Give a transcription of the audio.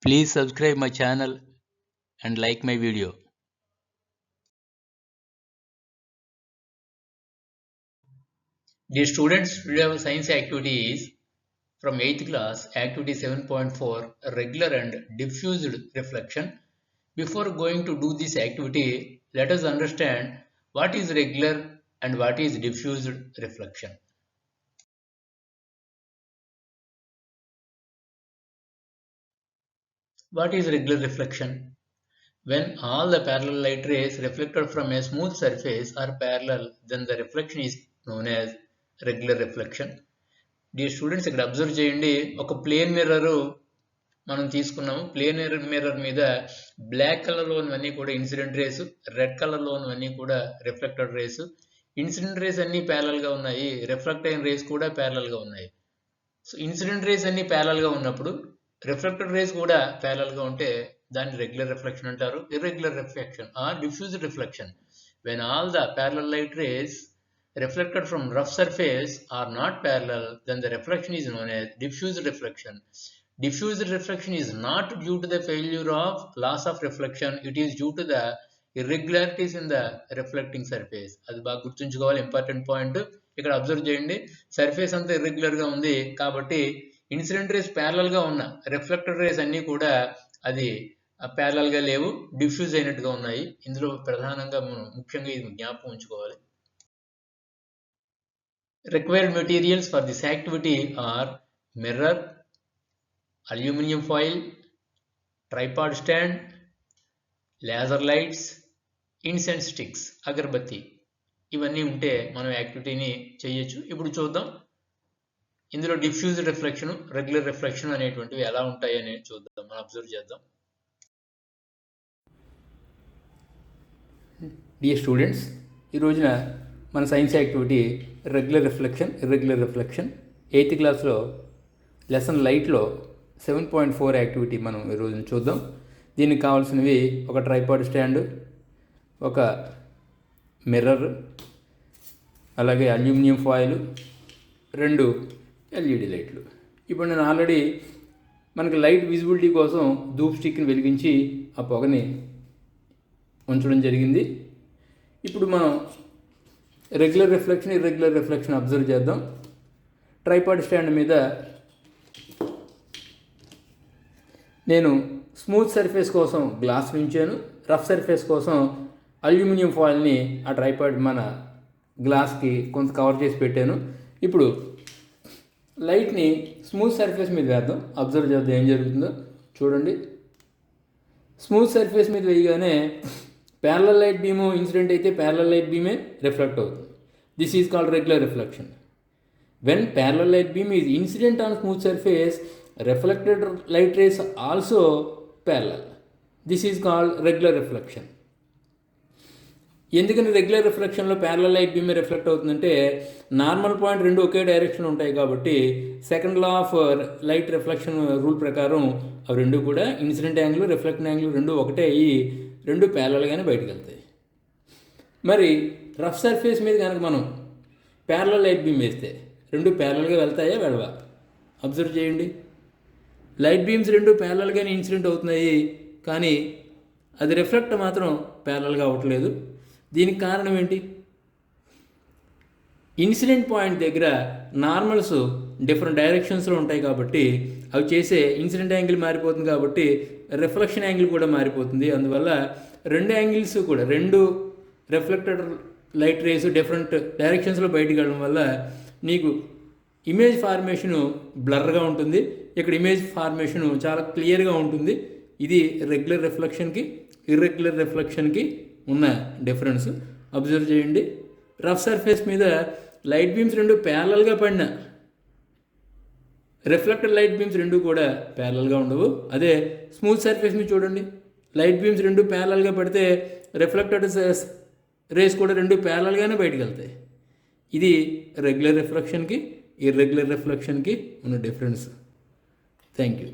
Please subscribe my channel and like my video. Dear students, today our science activity is from 8th class, activity 7.4, regular and diffused reflection. Before going to do this activity, let us understand what is regular and what is diffused reflection. What is regular reflection? When all the parallel light rays reflected from a smooth surface are parallel, then the reflection is known as regular reflection. Dear students, ఇక్కడ observe చేయండి. ఒక plane mirror మనం తీసుకున్నాము. Plane mirror మీద black కలర్లోనివన్నీ కూడా incident race, red కలర్లోనివన్నీ కూడా reflected race. Incident race అన్నీ ప్యారలల్గా ఉన్నాయి, రిఫ్లెక్ట్ అయిన రేస్ కూడా ప్యారలల్గా ఉన్నాయి. సో ఇన్సిడెంట్ రేస్ అన్నీ ప్యారలల్గా ఉన్నప్పుడు రిఫ్లెక్టెడ్ రేస్ కూడా ప్యారలల్గా ఉంటే దాన్ని రెగ్యులర్ రిఫ్లెక్షన్ అంటారు. Irregular reflection or diffused reflection, when all the parallel light rays reflected from rough surface are not parallel, then the reflection is known as diffused reflection. Diffused reflection is not due to the failure of loss of reflection, it is due to the irregularities in the reflecting surface. అది బాగా గుర్తుంచుకోవాలి, important point. ఇక్కడ observe చేయండి, surface అంతా ఇర్రెగ్యులర్గా ఉంది కాబట్టి incident race ప్యారలల్గా ఉన్న రిఫ్లెక్టెడ్ రేస్ అన్నీ కూడా అది ప్యారలల్గా లేవు, డిఫ్యూజ్ అయినట్టుగా ఉన్నాయి. ఇందులో ప్రధానంగా ముఖ్యంగా ఇది జ్ఞాపకం ఉంచుకోవాలి. Required materials for this activity are mirror, aluminum foil, tripod stand, laser lights, incense sticks, అగరబత్తి. ఇవన్నీ ఉంటే మనం యాక్టివిటీని చేయొచ్చు. ఇప్పుడు చూద్దాం ఇందులో డిఫ్యూజ్డ్ రిఫ్లెక్షన్, రెగ్యులర్ రిఫ్లెక్షన్ అనేటువంటివి ఎలా ఉంటాయి అనేది చూద్దాం, మనం అబ్జర్వ్ చేద్దాం. డియర్ స్టూడెంట్స్, ఈ రోజున మన science activity regular reflection, irregular reflection. 8th క్లాస్లో లెసన్ లైట్లో 7.4 యాక్టివిటీ మనం ఈరోజు చూద్దాం. దీనికి కావాల్సినవి ఒక ట్రైపాడ్ స్టాండ్, ఒక మిర్రర్, అలాగే అల్యూమినియం ఫాయిల్, 2 ఎల్ఈడి లైట్లు. ఇప్పుడు నేను ఆల్రెడీ మనకి లైట్ విజిబిలిటీ కోసం ధూప్ స్టిక్ని వెలిగించి ఆ పొగని ఉంచడం జరిగింది. ఇప్పుడు మనం regular reflection, irregular reflection observe చేద్దాం. ట్రైపాడ్ స్టాండ్ మీద నేను స్మూత్ సర్ఫేస్ కోసం గ్లాస్ ఉంచాను, రఫ్ సర్ఫేస్ కోసం అల్యూమినియం ఫాయిల్ని ఆ ట్రైపాడ్ మన గ్లాస్కి కొంత కవర్ చేసి పెట్టాను. ఇప్పుడు లైట్ని స్మూత్ సర్ఫేస్ మీద వేద్దాం, అబ్జర్వ్ చేద్దాం ఏం జరుగుతుందో. చూడండి, స్మూత్ సర్ఫేస్ మీద వేయగానే ప్యారలల్ లైట్ బీమ్ ఇన్సిడెంట్ అయితే ప్యారలల్ లైట్ బీమే రిఫ్లెక్ట్ అవుతుంది. This is called regular reflection. When parallel light beam is incident on smooth surface, reflected light race also parallel. This is called regular reflection. ఎందుకని regular రిఫ్లెక్షన్లో parallel light బీమే reflect అవుతుందంటే normal point రెండు ఒకే direction ఉంటాయి కాబట్టి second law of light reflection rule ప్రకారం అవి రెండు కూడా incident angle, reflection angle రెండు ఒకటే అయ్యి రెండు ప్యారలల్గానే బయటకు వెళ్తాయి. మరి రఫ్ సర్ఫేస్ మీద కనుక మనం ప్యారలల్ లైట్ బీమ్ వేస్తే రెండు ప్యారలల్గా వెళ్తాయా వెళ్ళవా? అబ్జర్వ్ చేయండి, లైట్ బీమ్స్ రెండు ప్యారలల్గానే ఇన్సిడెంట్ అవుతున్నాయి కానీ అది రిఫ్లెక్ట్ మాత్రం ప్యారలల్గా అవ్వట్లేదు. దీనికి కారణం ఏంటి? ఇన్సిడెంట్ పాయింట్ దగ్గర నార్మల్స్ డిఫరెంట్ డైరెక్షన్స్లో ఉంటాయి కాబట్టి అవి చేసే ఇన్సిడెంట్ యాంగిల్ మారిపోతుంది కాబట్టి రిఫ్లెక్షన్ యాంగిల్ కూడా మారిపోతుంది. అందువల్ల రెండు యాంగిల్స్ కూడా, రెండు రిఫ్లెక్టెడ్ లైట్ రేస్ డిఫరెంట్ డైరెక్షన్స్లో బయటికి వెళ్ళడం వల్ల నీకు ఇమేజ్ ఫార్మేషను బ్లర్గా ఉంటుంది, ఇక్కడ ఇమేజ్ ఫార్మేషను చాలా క్లియర్గా ఉంటుంది. ఇది రెగ్యులర్ రిఫ్లెక్షన్కి, ఇర్రెగ్యులర్ రిఫ్లెక్షన్కి ఉన్న డిఫరెన్స్. అబ్జర్వ్ చేయండి, రఫ్ సర్ఫేస్ మీద లైట్ బీమ్స్ రెండు ప్యారలల్గా పడినా రిఫ్లెక్టెడ్ లైట్ బీమ్స్ రెండు కూడా ప్యారలల్గా ఉండవు. అదే స్మూత్ సర్ఫేస్ మీద చూడండి, లైట్ బీమ్స్ రెండు ప్యారలల్గా పడితే రిఫ్లెక్టెడ్ రేస్ కూడా రెండు ప్యారలల్గానే బయటకు వెళ్తాయి. ఇది రెగ్యులర్ రిఫ్లెక్షన్కి, ఇర్రెగ్యులర్ రిఫ్లెక్షన్కి ఉన్న డిఫరెన్స్. Thank you.